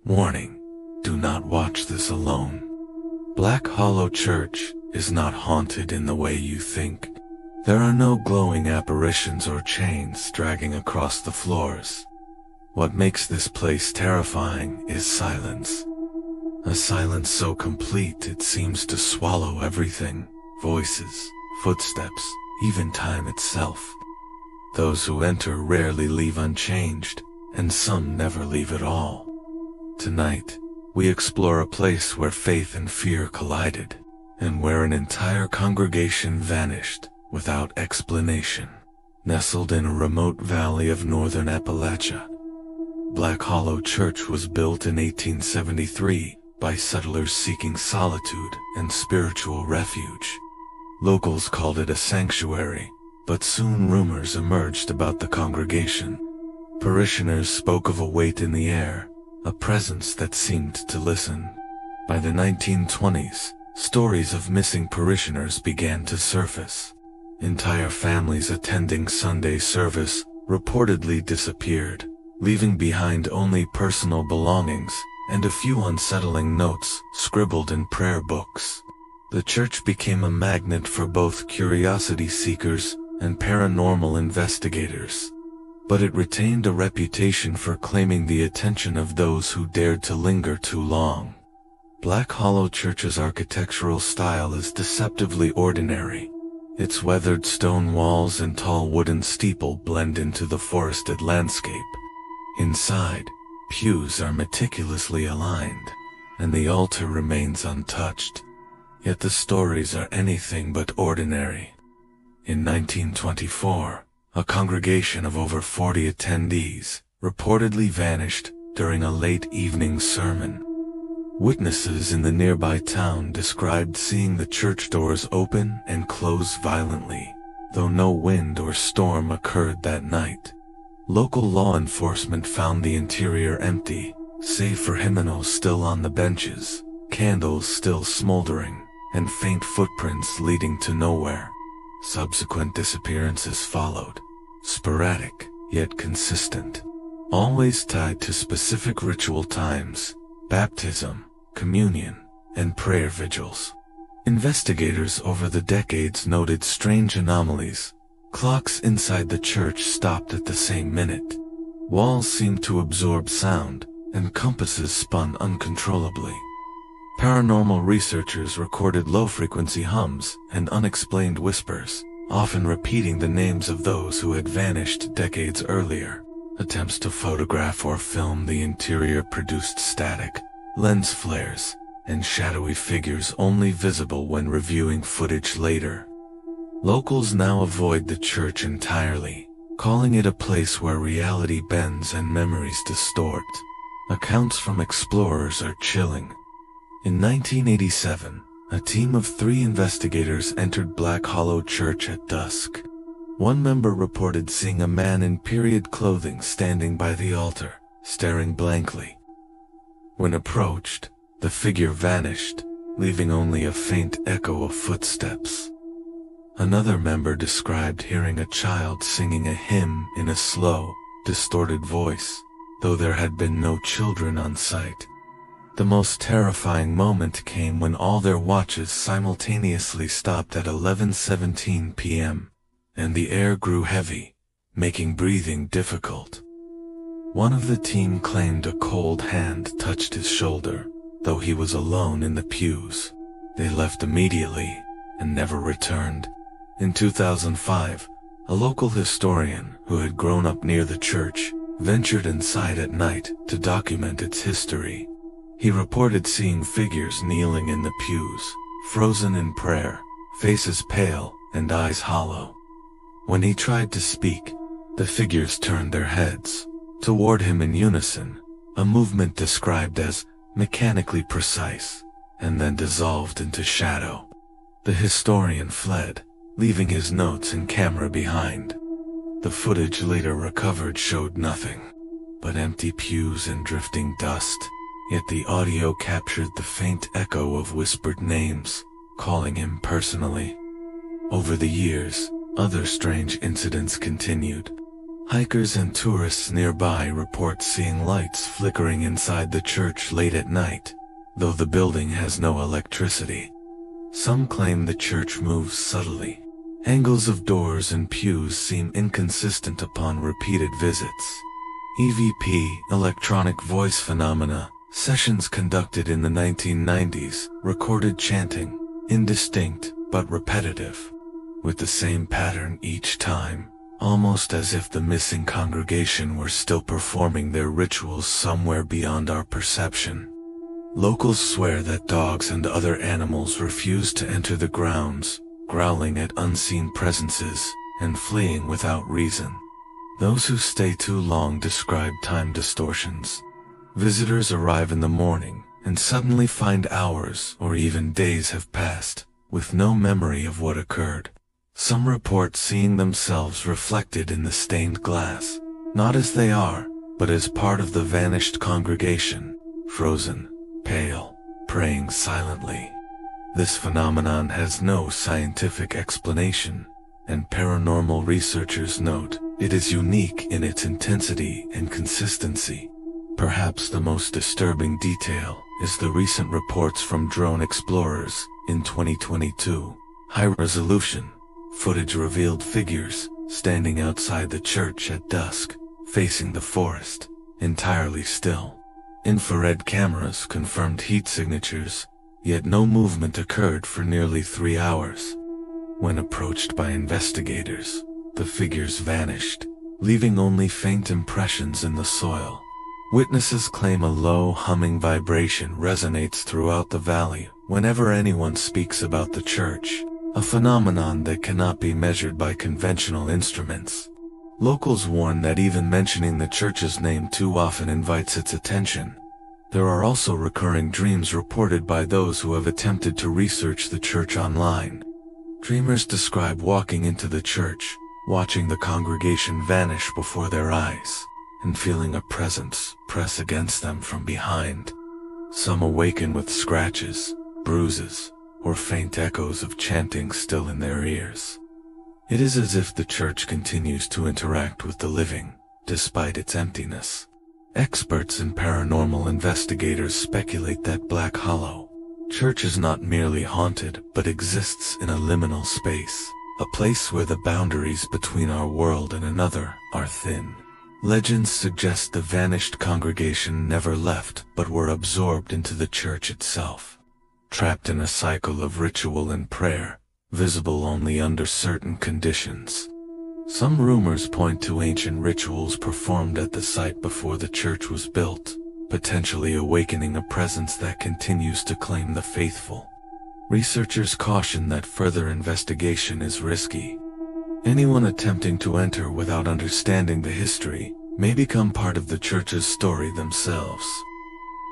Warning: do not watch this alone. Black Hollow Church is not haunted in the way you think. There are no glowing apparitions or chains dragging across the floors. What makes this place terrifying is silence. A silence so complete it seems to swallow everything: voices, footsteps, even time itself. Those who enter rarely leave unchanged, and some never leave at all. Tonight, we explore a place where faith and fear collided, and where an entire congregation vanished without explanation. Nestled in a remote valley of northern Appalachia, Black Hollow Church was built in 1873 by settlers seeking solitude and spiritual refuge. Locals called it a sanctuary, but soon rumors emerged about the congregation. Parishioners spoke of a weight in the air, a presence that seemed to listen. By the 1920s, stories of missing parishioners began to surface. Entire families attending Sunday service reportedly disappeared, leaving behind only personal belongings and a few unsettling notes scribbled in prayer books. The church became a magnet for both curiosity seekers and paranormal investigators, but it retained a reputation for claiming the attention of those who dared to linger too long. Black Hollow Church's architectural style is deceptively ordinary. Its weathered stone walls and tall wooden steeple blend into the forested landscape. Inside, pews are meticulously aligned, and the altar remains untouched. Yet the stories are anything but ordinary. In 1924, a congregation of over 40 attendees reportedly vanished during a late evening sermon. Witnesses in the nearby town described seeing the church doors open and close violently, though no wind or storm occurred that night. Local law enforcement found the interior empty, save for hymnals still on the benches, candles still smoldering, and faint footprints leading to nowhere. Subsequent disappearances followed, sporadic yet consistent, always tied to specific ritual times: baptism, communion, and prayer vigils. Investigators over the decades noted strange anomalies. Clocks inside the church stopped at the same minute. Walls seemed to absorb sound, and compasses spun uncontrollably. Paranormal researchers recorded low-frequency hums and unexplained whispers, often repeating the names of those who had vanished decades earlier. Attempts to photograph or film the interior produced static, lens flares, and shadowy figures only visible when reviewing footage later. Locals now avoid the church entirely, calling it a place where reality bends and memories distort. Accounts from explorers are chilling. In 1987, a team of 3 investigators entered Black Hollow Church at dusk. One member reported seeing a man in period clothing standing by the altar, staring blankly. When approached, the figure vanished, leaving only a faint echo of footsteps. Another member described hearing a child singing a hymn in a slow, distorted voice, though there had been no children on site. The most terrifying moment came when all their watches simultaneously stopped at 11:17 p.m., and the air grew heavy, making breathing difficult. One of the team claimed a cold hand touched his shoulder, though he was alone in the pews. They left immediately and never returned. In 2005, a local historian who had grown up near the church ventured inside at night to document its history. He reported seeing figures kneeling in the pews, frozen in prayer, faces pale and eyes hollow. When he tried to speak, the figures turned their heads toward him in unison, a movement described as mechanically precise, and then dissolved into shadow. The historian fled, leaving his notes and camera behind. The footage later recovered showed nothing but empty pews and drifting dust. Yet the audio captured the faint echo of whispered names, calling him personally. Over the years, other strange incidents continued. Hikers and tourists nearby report seeing lights flickering inside the church late at night, though the building has no electricity. Some claim the church moves subtly. Angles of doors and pews seem inconsistent upon repeated visits. EVP, electronic voice phenomena, sessions conducted in the 1990s, recorded chanting, indistinct but repetitive, with the same pattern each time, almost as if the missing congregation were still performing their rituals somewhere beyond our perception. Locals swear that dogs and other animals refuse to enter the grounds, growling at unseen presences and fleeing without reason. Those who stay too long describe time distortions. Visitors arrive in the morning and suddenly find hours or even days have passed, with no memory of what occurred. Some report seeing themselves reflected in the stained glass, not as they are, but as part of the vanished congregation, frozen, pale, praying silently. This phenomenon has no scientific explanation, and paranormal researchers note it is unique in its intensity and consistency. Perhaps the most disturbing detail is the recent reports from drone explorers in 2022. High-resolution footage revealed figures standing outside the church at dusk, facing the forest, entirely still. Infrared cameras confirmed heat signatures, yet no movement occurred for nearly 3 hours. When approached by investigators, the figures vanished, leaving only faint impressions in the soil. Witnesses claim a low humming vibration resonates throughout the valley whenever anyone speaks about the church, a phenomenon that cannot be measured by conventional instruments. Locals warn that even mentioning the church's name too often invites its attention. There are also recurring dreams reported by those who have attempted to research the church online. Dreamers describe walking into the church, watching the congregation vanish before their eyes, and feeling a presence press against them from behind. Some awaken with scratches, bruises, or faint echoes of chanting still in their ears. It is as if the church continues to interact with the living, despite its emptiness. Experts and paranormal investigators speculate that Black Hollow Church is not merely haunted, but exists in a liminal space, a place where the boundaries between our world and another are thin. Legends suggest the vanished congregation never left but were absorbed into the church itself, trapped in a cycle of ritual and prayer, visible only under certain conditions. Some rumors point to ancient rituals performed at the site before the church was built, potentially awakening a presence that continues to claim the faithful. Researchers caution that further investigation is risky. Anyone attempting to enter without understanding the history may become part of the church's story themselves.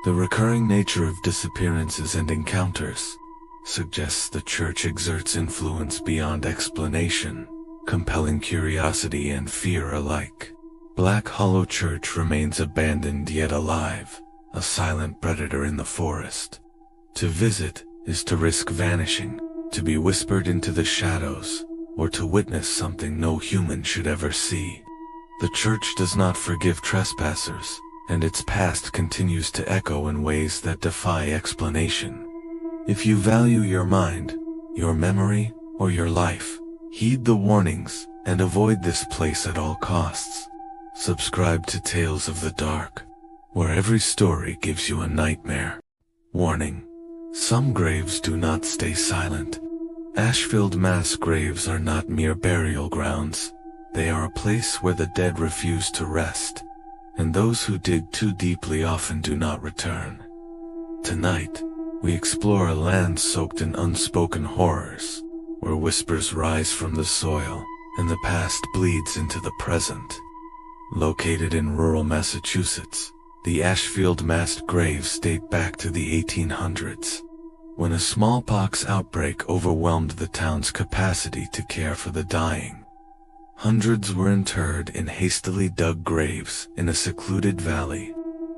The recurring nature of disappearances and encounters suggests the church exerts influence beyond explanation, compelling curiosity and fear alike. Black Hollow Church remains abandoned yet alive, a silent predator in the forest. To visit is to risk vanishing, to be whispered into the shadows, or to witness something no human should ever see. The church does not forgive trespassers, and its past continues to echo in ways that defy explanation. If you value your mind, your memory, or your life, heed the warnings and avoid this place at all costs. Subscribe to Tales of the Dark, where every story gives you a nightmare. Warning: some graves do not stay silent. Ashfield Mass Graves are not mere burial grounds. They are a place where the dead refuse to rest, and those who dig too deeply often do not return. Tonight, we explore a land soaked in unspoken horrors, where whispers rise from the soil, and the past bleeds into the present. Located in rural Massachusetts, the Ashfield Mass Graves date back to the 1800s, when a smallpox outbreak overwhelmed the town's capacity to care for the dying. Hundreds were interred in hastily dug graves in a secluded valley.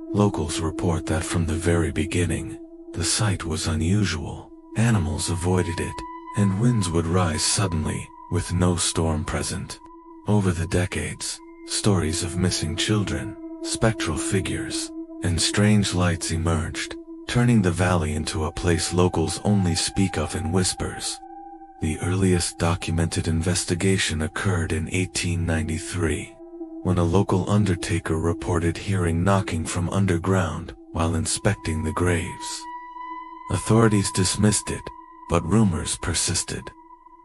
Locals report that from the very beginning, the site was unusual. Animals avoided it, and winds would rise suddenly, with no storm present. Over the decades, Stories of missing children, spectral figures, and strange lights emerged, turning the valley into a place locals only speak of in whispers. The earliest documented investigation occurred in 1893, when a local undertaker reported hearing knocking from underground while inspecting the graves. Authorities dismissed it, but rumors persisted.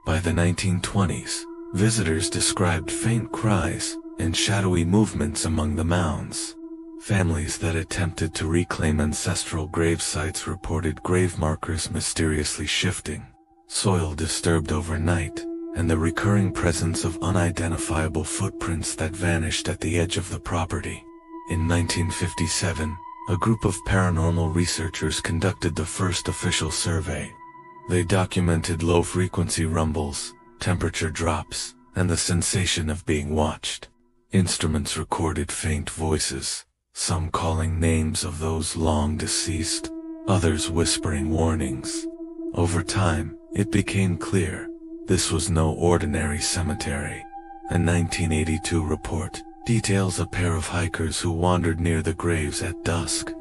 By the 1920s, visitors described faint cries and shadowy movements among the mounds. Families that attempted to reclaim ancestral grave sites reported grave markers mysteriously shifting, soil disturbed overnight, and the recurring presence of unidentifiable footprints that vanished at the edge of the property. In 1957, a group of paranormal researchers conducted the first official survey. They documented low-frequency rumbles, temperature drops, and the sensation of being watched. Instruments recorded faint voices, some calling names of those long deceased, others whispering warnings. Over time, it became clear this was no ordinary cemetery. A 1982 report details a pair of hikers who wandered near the graves at dusk.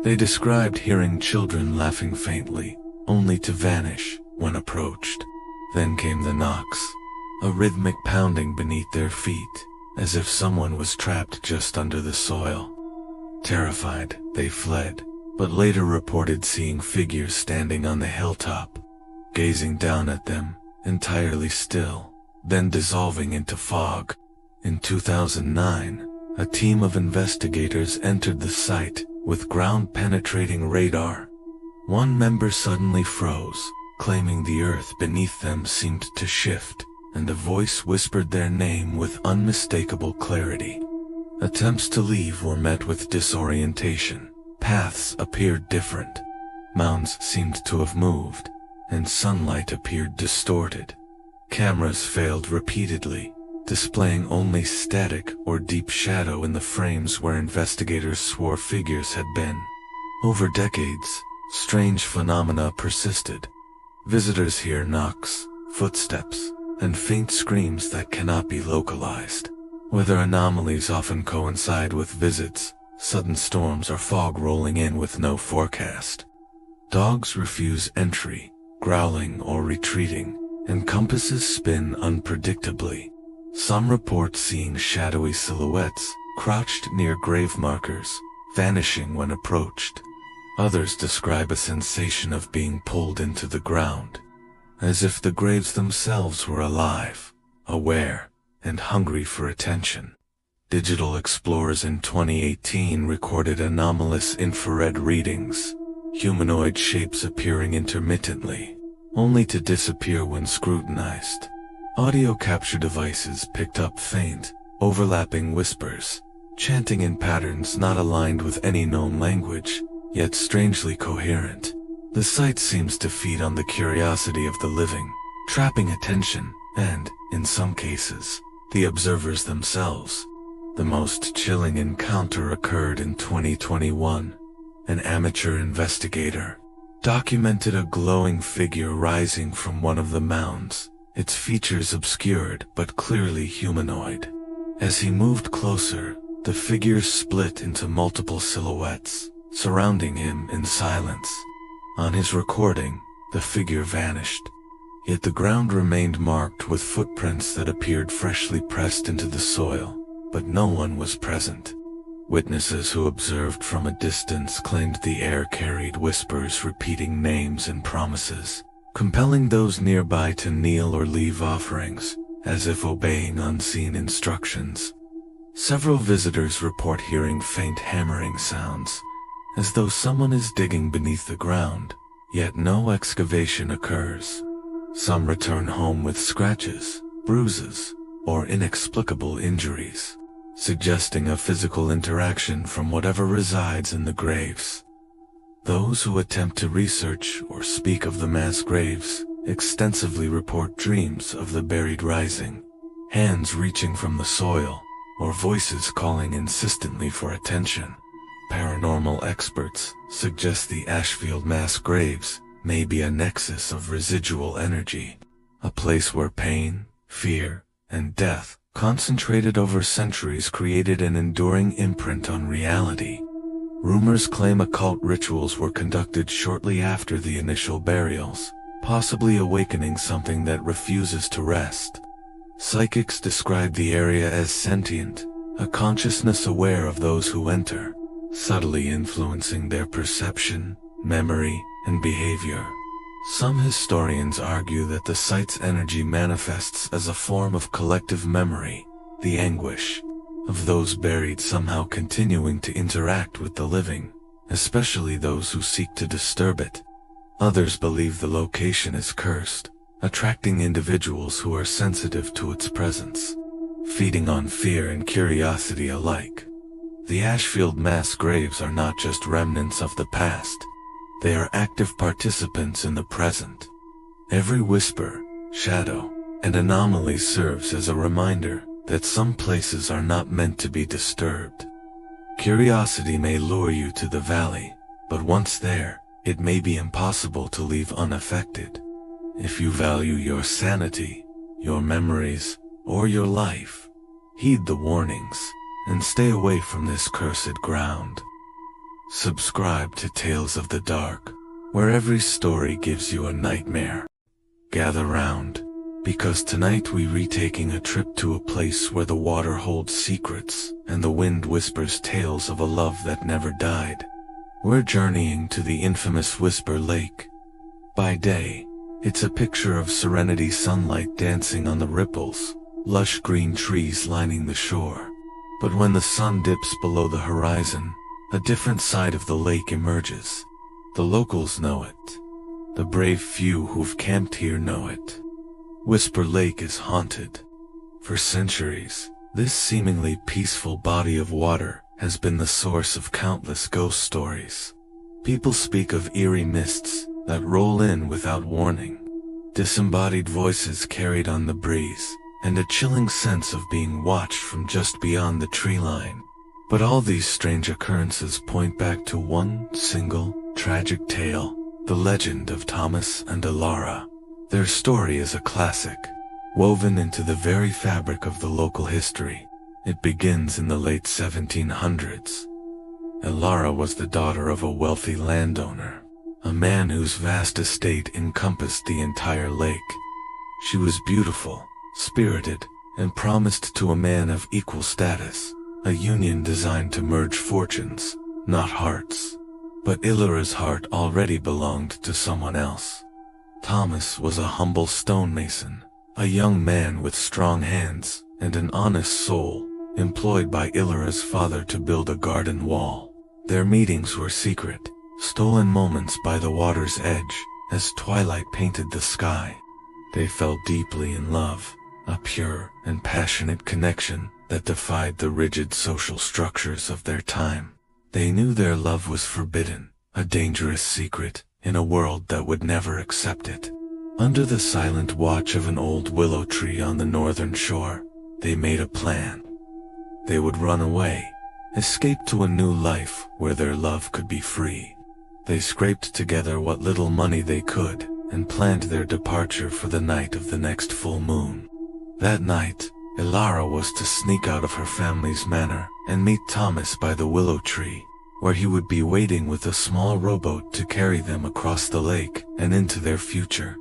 They described hearing children laughing faintly, only to vanish when approached. Then came the knocks, a rhythmic pounding beneath their feet, as if someone was trapped just under the soil. Terrified, they fled, but later reported seeing figures standing on the hilltop, gazing down at them, entirely still, then dissolving into fog. In 2009, a team of investigators entered the site with ground-penetrating radar. One member suddenly froze, claiming the earth beneath them seemed to shift, and a voice whispered their name with unmistakable clarity. Attempts to leave were met with disorientation. Paths appeared different. Mounds seemed to have moved, and sunlight appeared distorted. Cameras failed repeatedly, displaying only static or deep shadow in the frames where investigators swore figures had been. Over decades, strange phenomena persisted. Visitors hear knocks, footsteps, and faint screams that cannot be localized. Weather anomalies often coincide with visits, sudden storms or fog rolling in with no forecast. Dogs refuse entry, growling or retreating, and compasses spin unpredictably. Some report seeing shadowy silhouettes crouched near grave markers, vanishing when approached. Others describe a sensation of being pulled into the ground, as if the graves themselves were alive, aware, and hungry for attention. Digital explorers in 2018 recorded anomalous infrared readings, humanoid shapes appearing intermittently, only to disappear when scrutinized. Audio capture devices picked up faint, overlapping whispers, chanting in patterns not aligned with any known language, yet strangely coherent. The site seems to feed on the curiosity of the living, trapping attention, and, in some cases, the observers themselves. The most chilling encounter occurred in 2021. An amateur investigator documented a glowing figure rising from one of the mounds, its features obscured but clearly humanoid. As he moved closer, the figure split into multiple silhouettes, surrounding him in silence. On his recording, the figure vanished, yet the ground remained marked with footprints that appeared freshly pressed into the soil, but no one was present. Witnesses who observed from a distance claimed the air carried whispers repeating names and promises, compelling those nearby to kneel or leave offerings, as if obeying unseen instructions. Several visitors report hearing faint hammering sounds, as though someone is digging beneath the ground, yet no excavation occurs. Some return home with scratches, bruises, or inexplicable injuries, suggesting a physical interaction from whatever resides in the graves. Those who attempt to research or speak of the mass graves extensively report dreams of the buried rising, hands reaching from the soil, or voices calling insistently for attention. Paranormal experts suggest the Ashfield Mass Graves may be a nexus of residual energy, a place where pain, fear, and death concentrated over centuries, created an enduring imprint on reality. Rumors claim occult rituals were conducted shortly after the initial burials, possibly awakening something that refuses to rest. Psychics describe the area as sentient, a consciousness aware of those who enter, subtly influencing their perception, memory, and behavior. Some historians argue that the site's energy manifests as a form of collective memory, the anguish of those buried somehow continuing to interact with the living, especially those who seek to disturb it. Others believe the location is cursed, attracting individuals who are sensitive to its presence, feeding on fear and curiosity alike. The Ashfield Mass Graves are not just remnants of the past. They are active participants in the present. Every whisper, shadow, and anomaly serves as a reminder that some places are not meant to be disturbed. Curiosity may lure you to the valley, but once there, it may be impossible to leave unaffected. If you value your sanity, your memories, or your life, heed the warnings, and stay away from this cursed ground. Subscribe to Tales of the Dark, where every story gives you a nightmare. Gather round, because tonight we're retaking a trip to a place where the water holds secrets and the wind whispers tales of a love that never died. We're journeying to the infamous Whisper Lake. By day, it's a picture of serenity, sunlight dancing on the ripples, lush green trees lining the shore. But when the sun dips below the horizon, a different side of the lake emerges. The locals know it. The brave few who've camped here know it. Whisper Lake is haunted. For centuries, this seemingly peaceful body of water has been the source of countless ghost stories. People speak of eerie mists that roll in without warning, disembodied voices carried on the breeze, and a chilling sense of being watched from just beyond the tree line. But all these strange occurrences point back to one single, tragic tale, the legend of Thomas and Alara. Their story is a classic, woven into the very fabric of the local history. It begins in the late 1700s. Alara was the daughter of a wealthy landowner, a man whose vast estate encompassed the entire lake. She was beautiful, spirited, and promised to a man of equal status, a union designed to merge fortunes, not hearts. But Ilara's heart already belonged to someone else. Thomas was a humble stonemason, a young man with strong hands and an honest soul, employed by Ilara's father to build a garden wall. Their meetings were secret, stolen moments by the water's edge as twilight painted the sky. They fell deeply in love, a pure and passionate connection that defied the rigid social structures of their time. They knew their love was forbidden, a dangerous secret in a world that would never accept it. Under the silent watch of an old willow tree on the northern shore, they made a plan. They would run away, escape to a new life where their love could be free. They scraped together what little money they could and planned their departure for the night of the next full moon. That night, Ilara was to sneak out of her family's manor and meet Thomas by the willow tree, where he would be waiting with a small rowboat to carry them across the lake and into their future.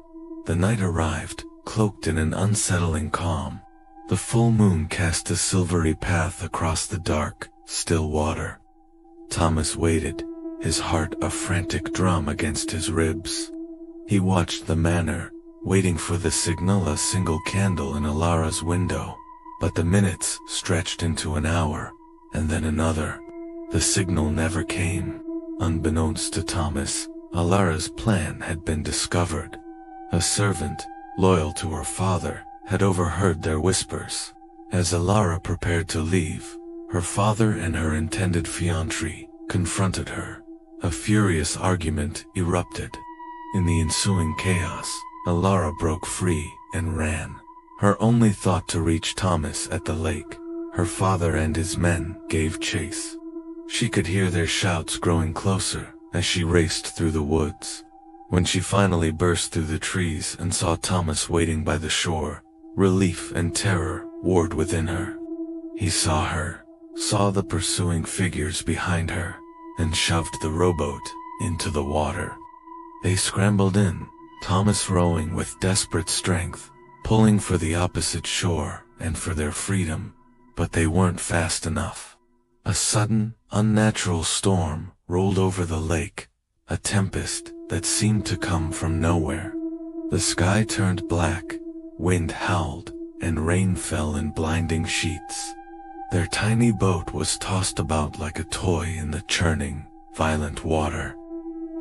The night arrived, cloaked in an unsettling calm. The full moon cast a silvery path across the dark, still water. Thomas waited, his heart a frantic drum against his ribs. He watched the manor, waiting for the signal, a single candle in Ilara's window. But the minutes stretched into an hour, and then another. The signal never came. Unbeknownst to Thomas, Ilara's plan had been discovered. A servant, loyal to her father, had overheard their whispers. As Ilara prepared to leave, her father and her intended fiancé confronted her. A furious argument erupted. In the ensuing chaos, Ilara broke free and ran, her only thought to reach Thomas at the lake. Her father and his men gave chase. She could hear their shouts growing closer as she raced through the woods. When she finally burst through the trees and saw Thomas waiting by the shore, relief and terror warred within her. He saw her, saw the pursuing figures behind her, and shoved the rowboat into the water. They scrambled in, Thomas rowing with desperate strength, pulling for the opposite shore and for their freedom, but they weren't fast enough. A sudden, unnatural storm rolled over the lake, a tempest that seemed to come from nowhere. The sky turned black, wind howled, and rain fell in blinding sheets. Their tiny boat was tossed about like a toy in the churning, violent water.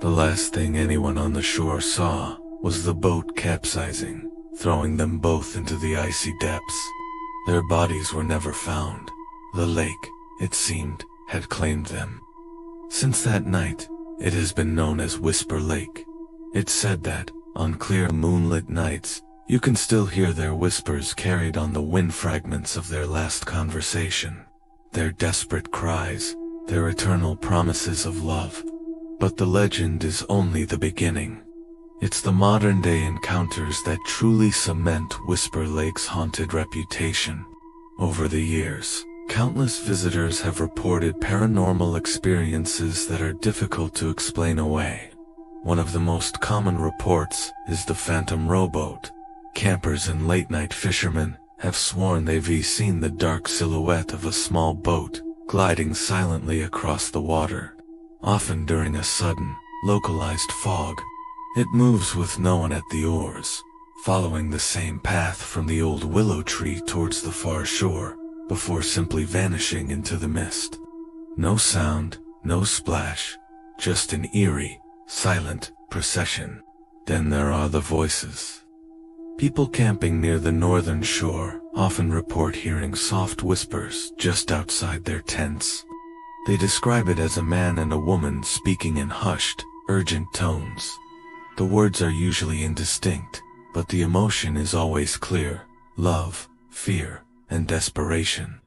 The last thing anyone on the shore saw was the boat capsizing, throwing them both into the icy depths. Their bodies were never found. The lake, it seemed, had claimed them. Since that night, it has been known as Whisper Lake. It's said that, on clear moonlit nights, you can still hear their whispers carried on the wind fragments of their last conversation, their desperate cries, their eternal promises of love. But the legend is only the beginning. It's the modern-day encounters that truly cement Whisper Lake's haunted reputation. Over the years, countless visitors have reported paranormal experiences that are difficult to explain away. One of the most common reports is the phantom rowboat. Campers and late-night fishermen have sworn they've seen the dark silhouette of a small boat gliding silently across the water, often during a sudden, localized fog. It moves with no one at the oars, following the same path from the old willow tree towards the far shore, before simply vanishing into the mist. No sound, no splash, just an eerie, silent procession. Then there are the voices. People camping near the northern shore often report hearing soft whispers just outside their tents. They describe it as a man and a woman speaking in hushed, urgent tones. The words are usually indistinct, but the emotion is always clear: love, fear, and desperation.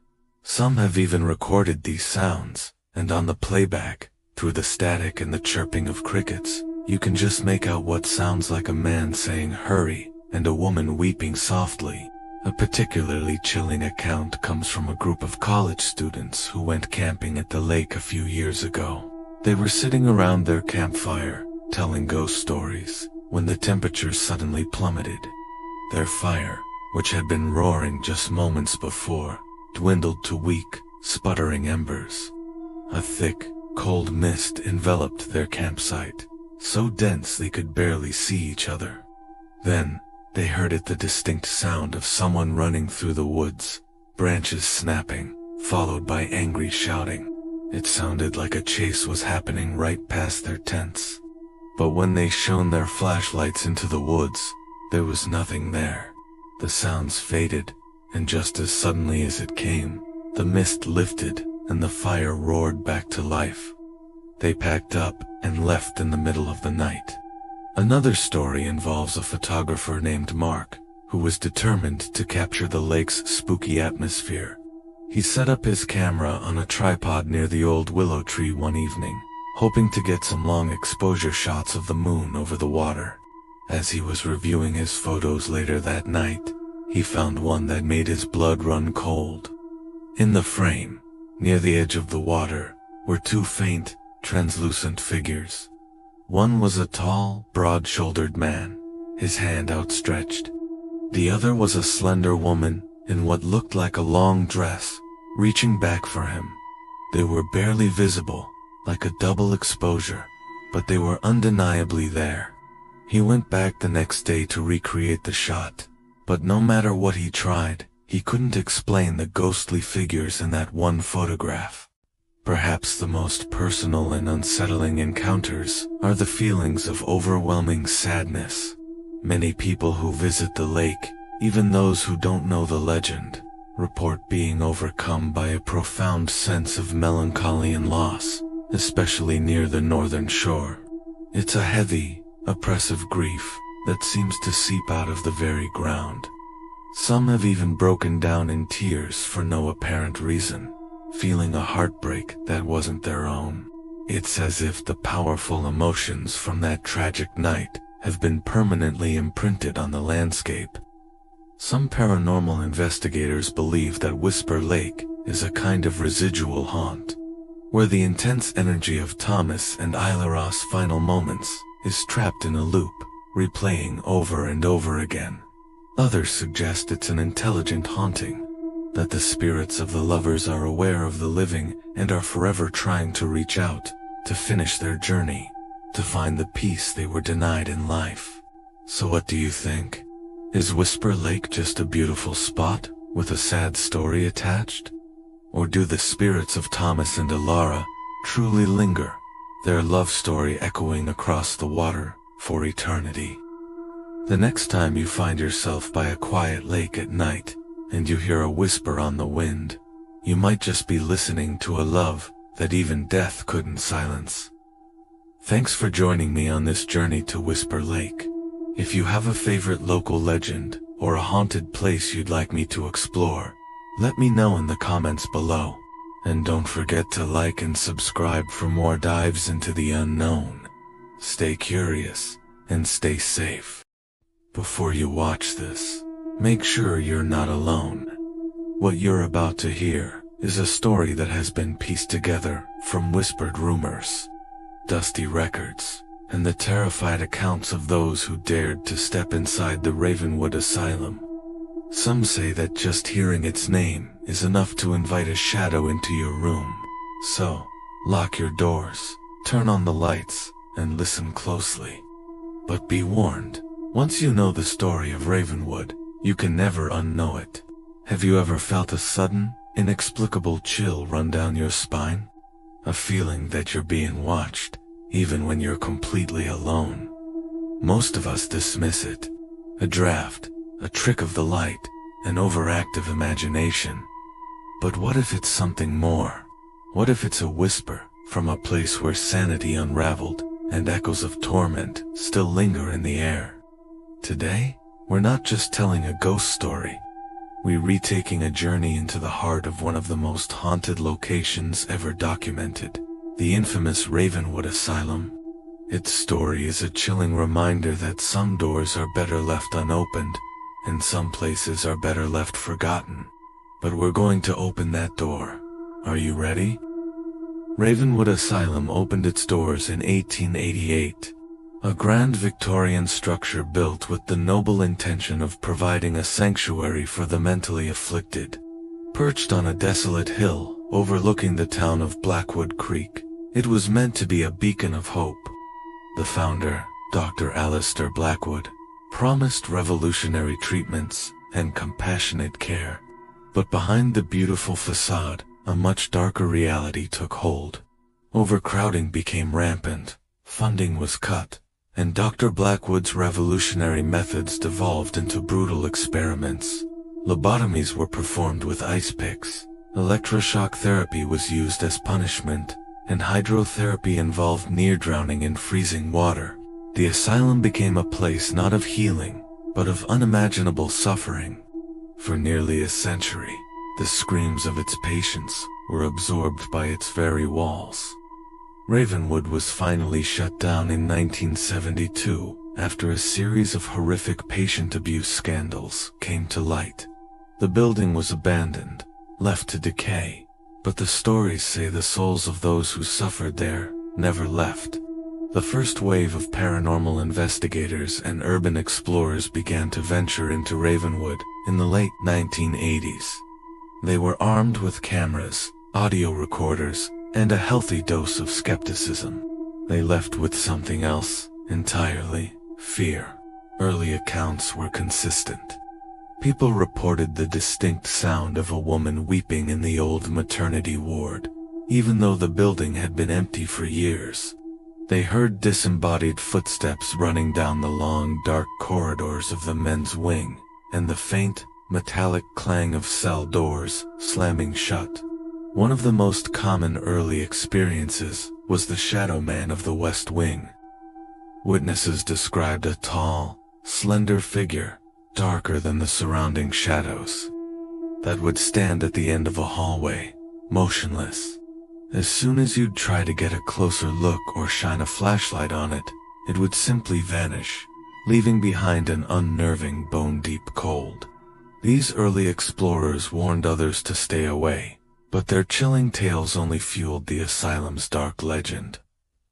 Some have even recorded these sounds, and on the playback, through the static and the chirping of crickets, you can just make out what sounds like a man saying hurry and a woman weeping softly. A particularly chilling account comes from a group of college students who went camping at the lake a few years ago. They were sitting around their campfire, telling ghost stories, when the temperature suddenly plummeted. Their fire, which had been roaring just moments before, dwindled to weak, sputtering embers. A thick, cold mist enveloped their campsite, so dense they could barely see each other. Then, they heard the distinct sound of someone running through the woods, branches snapping, followed by angry shouting. It sounded like a chase was happening right past their tents. But when they shone their flashlights into the woods, there was nothing there. The sounds faded, and just as suddenly as it came, the mist lifted and the fire roared back to life. They packed up and left in the middle of the night. Another story involves a photographer named Mark, who was determined to capture the lake's spooky atmosphere. He set up his camera on a tripod near the old willow tree one evening, hoping to get some long exposure shots of the moon over the water. As he was reviewing his photos later that night, he found one that made his blood run cold. In the frame, near the edge of the water, were two faint, translucent figures. One was a tall, broad-shouldered man, his hand outstretched. The other was a slender woman, in what looked like a long dress, reaching back for him. They were barely visible, like a double exposure, but they were undeniably there. He went back the next day to recreate the shot, but no matter what he tried, he couldn't explain the ghostly figures in that one photograph. Perhaps the most personal and unsettling encounters are the feelings of overwhelming sadness. Many people who visit the lake, even those who don't know the legend, report being overcome by a profound sense of melancholy and loss, especially near the northern shore. It's a heavy, oppressive grief that seems to seep out of the very ground. Some have even broken down in tears for no apparent reason, feeling a heartbreak that wasn't their own. It's as if the powerful emotions from that tragic night have been permanently imprinted on the landscape. Some paranormal investigators believe that Whisper Lake is a kind of residual haunt, where the intense energy of Thomas and Ilaros' final moments is trapped in a loop, replaying over and over again. Others suggest it's an intelligent haunting, that the spirits of the lovers are aware of the living and are forever trying to reach out, to finish their journey, to find the peace they were denied in life. So what do you think? Is Whisper Lake just a beautiful spot with a sad story attached? Or do the spirits of Thomas and Ilara truly linger, their love story echoing across the water for eternity? The next time you find yourself by a quiet lake at night and you hear a whisper on the wind, you might just be listening to a love that even death couldn't silence. Thanks for joining me on this journey to Whisper Lake. If you have a favorite local legend or a haunted place you'd like me to explore, let me know in the comments below. And don't forget to like and subscribe for more dives into the unknown. Stay curious and stay safe. Before you watch this, make sure you're not alone. What you're about to hear is a story that has been pieced together from whispered rumors, dusty records, and the terrified accounts of those who dared to step inside the Ravenwood Asylum. Some say that just hearing its name is enough to invite a shadow into your room. So, lock your doors, turn on the lights, and listen closely. But be warned, once you know the story of Ravenwood, you can never unknow it. Have you ever felt a sudden, inexplicable chill run down your spine? A feeling that you're being watched, even when you're completely alone. Most of us dismiss it. A draft, a trick of the light, an overactive imagination. But what if it's something more? What if it's a whisper from a place where sanity unraveled and echoes of torment still linger in the air? Today, we're not just telling a ghost story. We're retaking a journey into the heart of one of the most haunted locations ever documented, the infamous Ravenwood Asylum. Its story is a chilling reminder that some doors are better left unopened, and some places are better left forgotten. But we're going to open that door. Are you ready? Ravenwood Asylum opened its doors in 1888. A grand Victorian structure built with the noble intention of providing a sanctuary for the mentally afflicted. Perched on a desolate hill overlooking the town of Blackwood Creek, it was meant to be a beacon of hope. The founder, Dr. Alistair Blackwood, promised revolutionary treatments and compassionate care. But behind the beautiful facade, a much darker reality took hold. Overcrowding became rampant, funding was cut, and Dr. Blackwood's revolutionary methods devolved into brutal experiments. Lobotomies were performed with ice picks, electroshock therapy was used as punishment, and hydrotherapy involved near drowning in freezing water. The asylum became a place not of healing, but of unimaginable suffering. For nearly a century, the screams of its patients were absorbed by its very walls. Ravenwood was finally shut down in 1972 after a series of horrific patient abuse scandals came to light. The building was abandoned, left to decay, but the stories say the souls of those who suffered there never left. The first wave of paranormal investigators and urban explorers began to venture into Ravenwood in the late 1980s. They were armed with cameras, audio recorders, and a healthy dose of skepticism. They left with something else entirely: fear. Early accounts were consistent. People reported the distinct sound of a woman weeping in the old maternity ward, even though the building had been empty for years. They heard disembodied footsteps running down the long, dark corridors of the men's wing, and the faint, metallic clang of cell doors slamming shut. One of the most common early experiences was the shadow man of the West Wing. Witnesses described a tall, slender figure, darker than the surrounding shadows, that would stand at the end of a hallway, motionless. As soon as you'd try to get a closer look or shine a flashlight on it, it would simply vanish, leaving behind an unnerving bone-deep cold. These early explorers warned others to stay away, but their chilling tales only fueled the asylum's dark legend,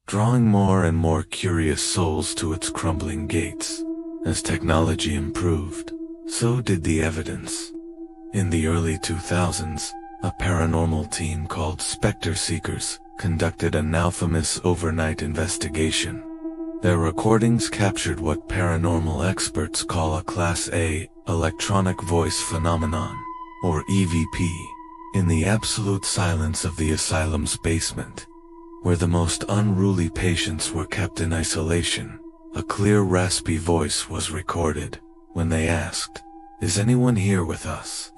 drawing more and more curious souls to its crumbling gates. As technology improved, so did the evidence. In the early 2000s, a paranormal team called Spectre Seekers conducted an infamous overnight investigation. Their recordings captured what paranormal experts call a Class A electronic voice phenomenon, or EVP, in the absolute silence of the asylum's basement, where the most unruly patients were kept in isolation. A clear, raspy voice was recorded when they asked, "Is anyone here with us?"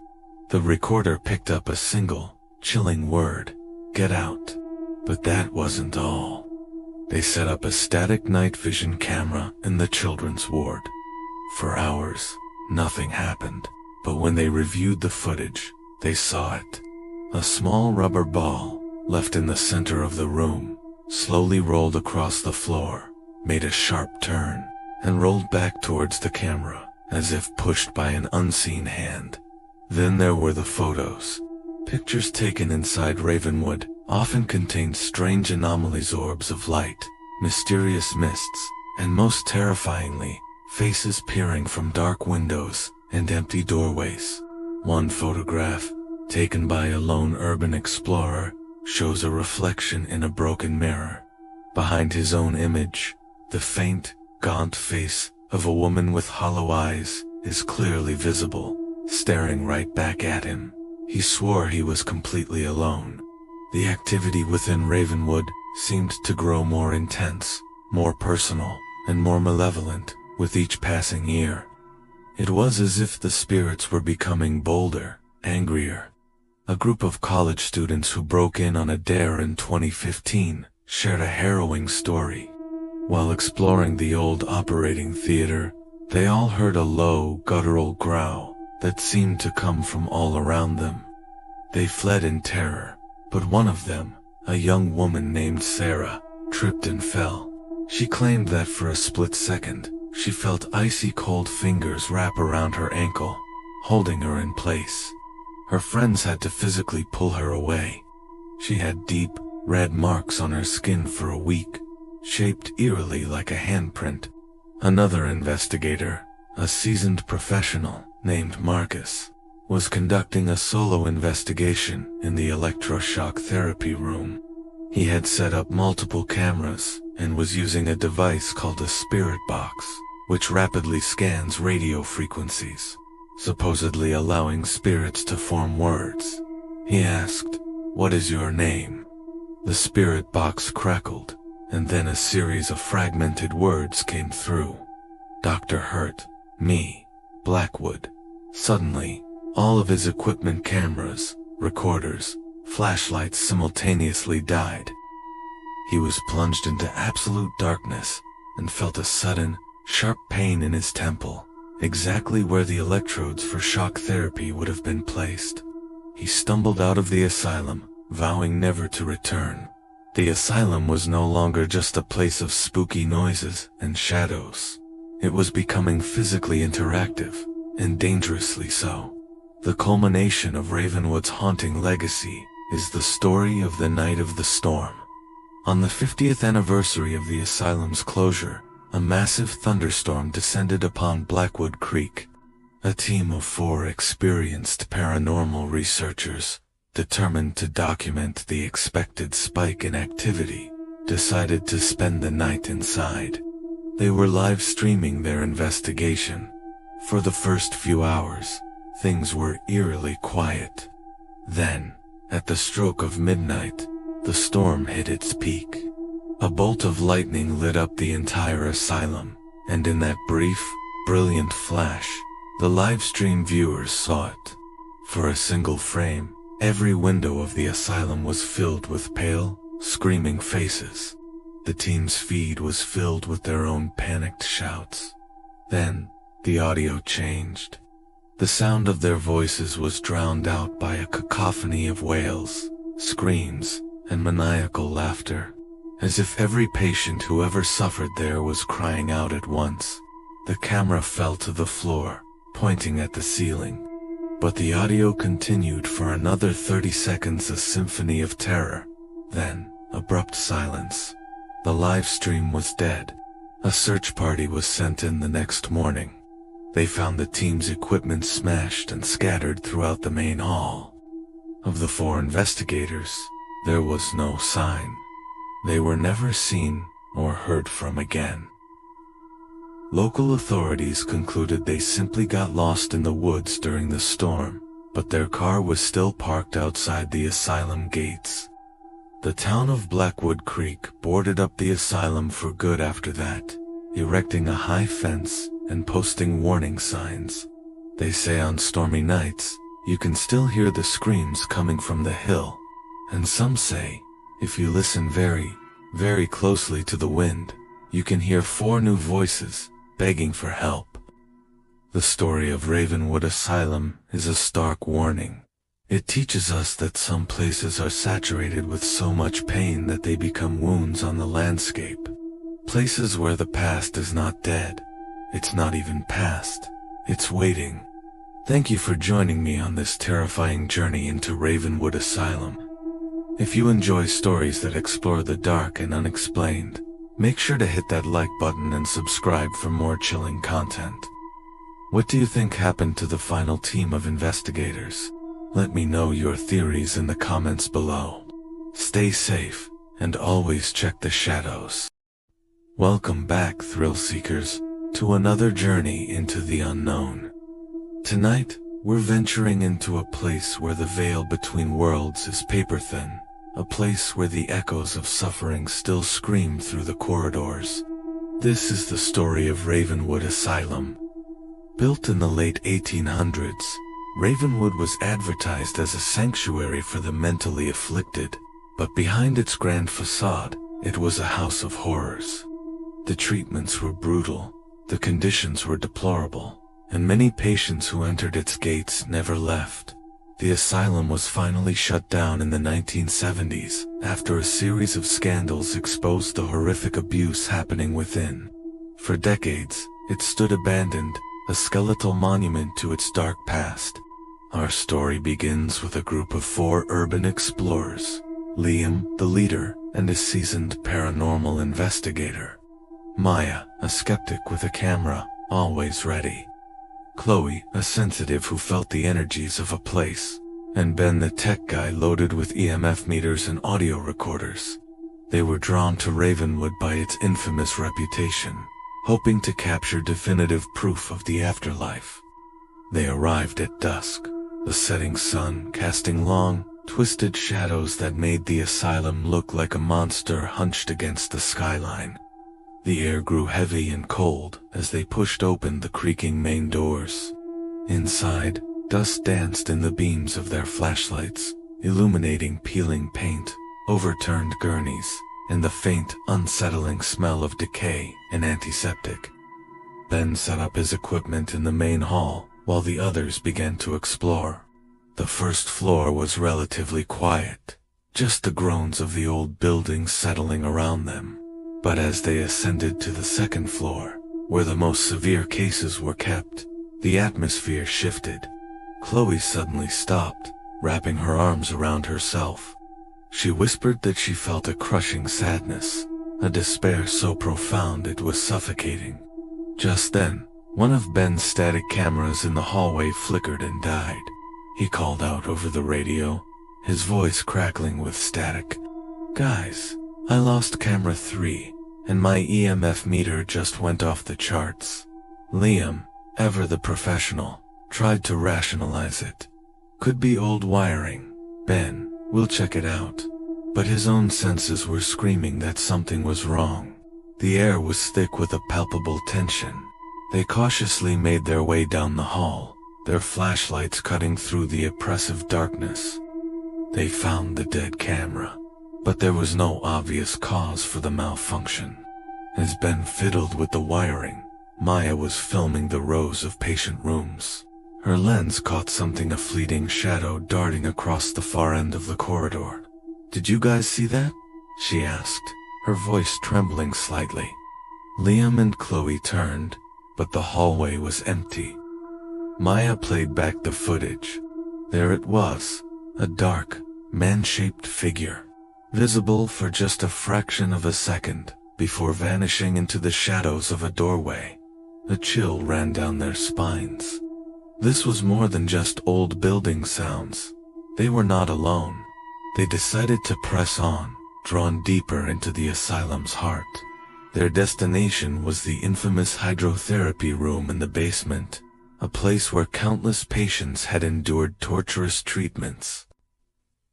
The recorder picked up a single, chilling word, "Get out." But that wasn't all. They set up a static night vision camera in the children's ward. For hours, nothing happened, but when they reviewed the footage, they saw it. A small rubber ball, left in the center of the room, slowly rolled across the floor, made a sharp turn, and rolled back towards the camera, as if pushed by an unseen hand. Then there were the photos. Pictures taken inside Ravenwood often contained strange anomalies, orbs of light, mysterious mists, and most terrifyingly, faces peering from dark windows and empty doorways. One photograph, taken by a lone urban explorer, shows a reflection in a broken mirror. Behind his own image, the faint, gaunt face of a woman with hollow eyes is clearly visible, staring right back at him. He swore he was completely alone. The activity within Ravenwood seemed to grow more intense, more personal, and more malevolent with each passing year. It was as if the spirits were becoming bolder, angrier. A group of college students who broke in on a dare in 2015 shared a harrowing story. While exploring the old operating theater, they all heard a low, guttural growl that seemed to come from all around them. They fled in terror, but one of them, a young woman named Sarah, tripped and fell. She claimed that for a split second, she felt icy cold fingers wrap around her ankle, holding her in place. Her friends had to physically pull her away. She had deep, red marks on her skin for a week, shaped eerily like a handprint. Another investigator, a seasoned professional named Marcus, was conducting a solo investigation in the electroshock therapy room. He had set up multiple cameras and was using a device called a spirit box, which rapidly scans radio frequencies, supposedly allowing spirits to form words. He asked, "What is your name?" The spirit box crackled, and then a series of fragmented words came through. "Dr. Hurt, me, Blackwood." Suddenly, all of his equipment, cameras, recorders, flashlights simultaneously died. He was plunged into absolute darkness and felt a sudden, sharp pain in his temple, exactly where the electrodes for shock therapy would have been placed. He stumbled out of the asylum, vowing never to return. The asylum was no longer just a place of spooky noises and shadows. It was becoming physically interactive, and dangerously so. The culmination of Ravenwood's haunting legacy is the story of the Night of the Storm. On the 50th anniversary of the asylum's closure, a massive thunderstorm descended upon Blackwood Creek. A team of 4 experienced paranormal researchers, determined to document the expected spike in activity, decided to spend the night inside. They were live streaming their investigation. For the first few hours, things were eerily quiet. Then, at the stroke of midnight, the storm hit its peak. A bolt of lightning lit up the entire asylum, and in that brief, brilliant flash, the livestream viewers saw it. For a single frame, every window of the asylum was filled with pale, screaming faces. The team's feed was filled with their own panicked shouts. Then, the audio changed. The sound of their voices was drowned out by a cacophony of wails, screams, and maniacal laughter, as if every patient who ever suffered there was crying out at once. The camera fell to the floor, pointing at the ceiling. But the audio continued for another 30 seconds, a symphony of terror. Then, abrupt silence. The live stream was dead. A search party was sent in the next morning. They found the team's equipment smashed and scattered throughout the main hall. Of the 4 investigators, there was no sign. They were never seen or heard from again. Local authorities concluded they simply got lost in the woods during the storm, but their car was still parked outside the asylum gates. The town of Blackwood Creek boarded up the asylum for good after that, erecting a high fence and posting warning signs. They say on stormy nights, you can still hear the screams coming from the hill, and some say, if you listen very, very closely to the wind, you can hear 4 new voices begging for help. The story of Ravenwood Asylum is a stark warning. It teaches us that some places are saturated with so much pain that they become wounds on the landscape. Places where the past is not dead. It's not even past. It's waiting. Thank you for joining me on this terrifying journey into Ravenwood Asylum. If you enjoy stories that explore the dark and unexplained, make sure to hit that like button and subscribe for more chilling content. What do you think happened to the final team of investigators? Let me know your theories in the comments below. Stay safe, and always check the shadows. Welcome back, thrill seekers, to another journey into the unknown. Tonight, we're venturing into a place where the veil between worlds is paper thin. A place where the echoes of suffering still scream through the corridors. This is the story of Ravenwood Asylum. Built in the late 1800s, Ravenwood was advertised as a sanctuary for the mentally afflicted, but behind its grand facade, it was a house of horrors. The treatments were brutal, the conditions were deplorable, and many patients who entered its gates never left. The asylum was finally shut down in the 1970s, after a series of scandals exposed the horrific abuse happening within. For decades, it stood abandoned, a skeletal monument to its dark past. Our story begins with a group of 4 urban explorers: Liam, the leader, and a seasoned paranormal investigator; Maya, a skeptic with a camera, always ready; Chloe, a sensitive who felt the energies of a place; and Ben, the tech guy loaded with EMF meters and audio recorders. They were drawn to Ravenwood by its infamous reputation, hoping to capture definitive proof of the afterlife. They arrived at dusk, the setting sun casting long, twisted shadows that made the asylum look like a monster hunched against the skyline. The air grew heavy and cold as they pushed open the creaking main doors. Inside, dust danced in the beams of their flashlights, illuminating peeling paint, overturned gurneys, and the faint, unsettling smell of decay and antiseptic. Ben set up his equipment in the main hall, while the others began to explore. The first floor was relatively quiet, just the groans of the old building settling around them. But as they ascended to the second floor, where the most severe cases were kept, the atmosphere shifted. Chloe suddenly stopped, wrapping her arms around herself. She whispered that she felt a crushing sadness, a despair so profound it was suffocating. Just then, one of Ben's static cameras in the hallway flickered and died. He called out over the radio, his voice crackling with static. "Guys, I lost camera 3, and my EMF meter just went off the charts." Liam, ever the professional, tried to rationalize it. "Could be old wiring. Ben, we'll check it out." But his own senses were screaming that something was wrong. The air was thick with a palpable tension. They cautiously made their way down the hall, their flashlights cutting through the oppressive darkness. They found the dead camera, but there was no obvious cause for the malfunction. As Ben fiddled with the wiring, Maya was filming the rows of patient rooms. Her lens caught something, a fleeting shadow darting across the far end of the corridor. "Did you guys see that?" she asked, her voice trembling slightly. Liam and Chloe turned, but the hallway was empty. Maya played back the footage. There it was, a dark, man-shaped figure, visible for just a fraction of a second, before vanishing into the shadows of a doorway. A chill ran down their spines. This was more than just old building sounds. They were not alone. They decided to press on, drawn deeper into the asylum's heart. Their destination was the infamous hydrotherapy room in the basement, a place where countless patients had endured torturous treatments.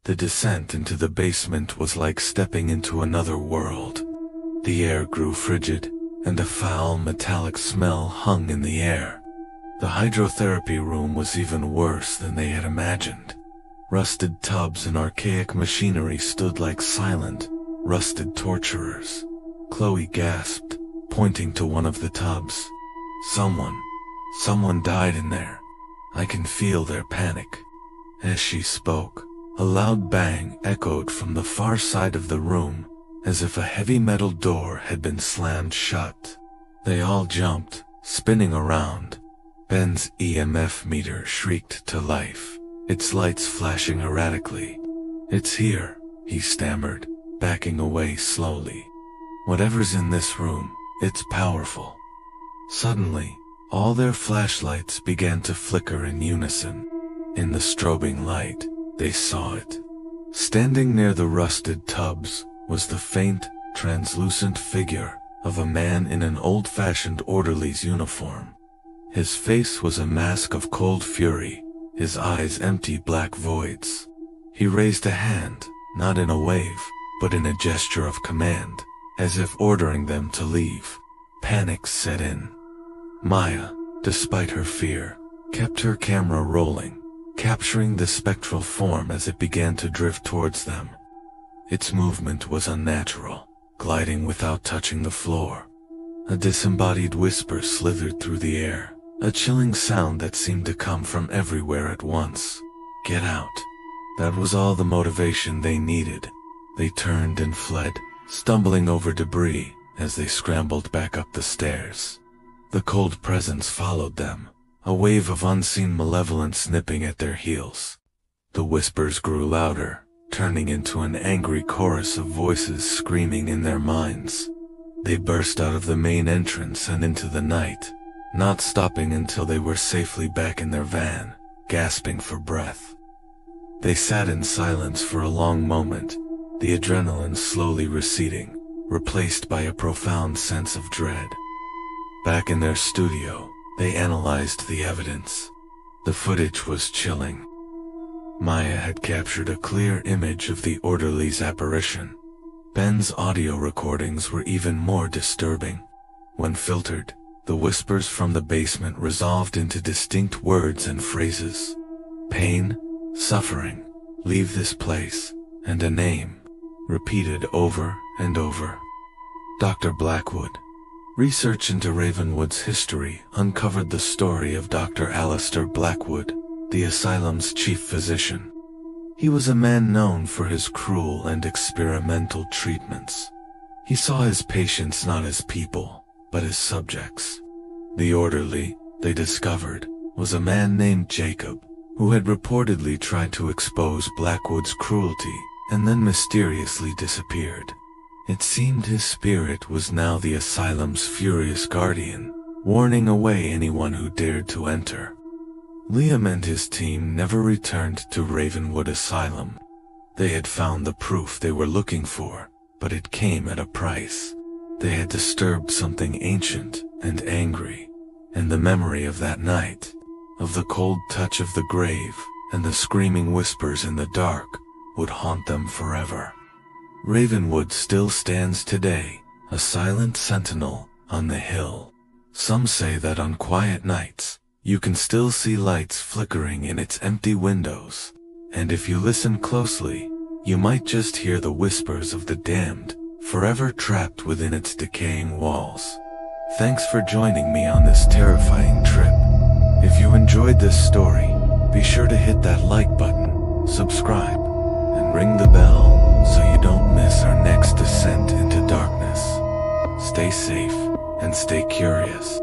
The descent into the basement was like stepping into another world. The air grew frigid, and a foul metallic smell hung in the air. The hydrotherapy room was even worse than they had imagined. Rusted tubs and archaic machinery stood like silent, rusted torturers. Chloe gasped, pointing to one of the tubs. Someone died in there. I can feel their panic." As she spoke, a loud bang echoed from the far side of the room, as if a heavy metal door had been slammed shut. They all jumped, spinning around. Ben's EMF meter shrieked to life, its lights flashing erratically. "It's here," he stammered, backing away slowly. "Whatever's in this room, it's powerful." Suddenly, all their flashlights began to flicker in unison. In the strobing light, they saw it. Standing near the rusted tubs was the faint, translucent figure of a man in an old-fashioned orderly's uniform. His face was a mask of cold fury, his eyes empty black voids. He raised a hand, not in a wave, but in a gesture of command, as if ordering them to leave. Panic set in. Maya, despite her fear, kept her camera rolling, capturing the spectral form as it began to drift towards them. Its movement was unnatural, gliding without touching the floor. A disembodied whisper slithered through the air, a chilling sound that seemed to come from everywhere at once. "Get out." That was all the motivation they needed. They turned and fled, stumbling over debris as they scrambled back up the stairs. The cold presence followed them, a wave of unseen malevolence nipping at their heels. The whispers grew louder, turning into an angry chorus of voices screaming in their minds. They burst out of the main entrance and into the night, not stopping until they were safely back in their van, gasping for breath. They sat in silence for a long moment, the adrenaline slowly receding, replaced by a profound sense of dread. Back in their studio, they analyzed the evidence. The footage was chilling. Maya had captured a clear image of the orderly's apparition. Ben's audio recordings were even more disturbing. When filtered, the whispers from the basement resolved into distinct words and phrases. Pain, suffering, leave this place, and a name, repeated over and over. Dr. Blackwood. Research into Ravenwood's history uncovered the story of Dr. Alistair Blackwood, the asylum's chief physician. He was a man known for his cruel and experimental treatments. He saw his patients not as people, but as subjects. The orderly, they discovered, was a man named Jacob, who had reportedly tried to expose Blackwood's cruelty and then mysteriously disappeared. It seemed his spirit was now the asylum's furious guardian, warning away anyone who dared to enter. Liam and his team never returned to Ravenwood Asylum. They had found the proof they were looking for, but it came at a price. They had disturbed something ancient and angry, and the memory of that night, of the cold touch of the grave and the screaming whispers in the dark, would haunt them forever. Ravenwood still stands today, a silent sentinel on the hill. Some say that on quiet nights, you can still see lights flickering in its empty windows, and if you listen closely, you might just hear the whispers of the damned, forever trapped within its decaying walls. Thanks for joining me on this terrifying trip. If you enjoyed this story, be sure to hit that like button, subscribe, and ring the bell so you don't miss our next descent into darkness. Stay safe and stay curious.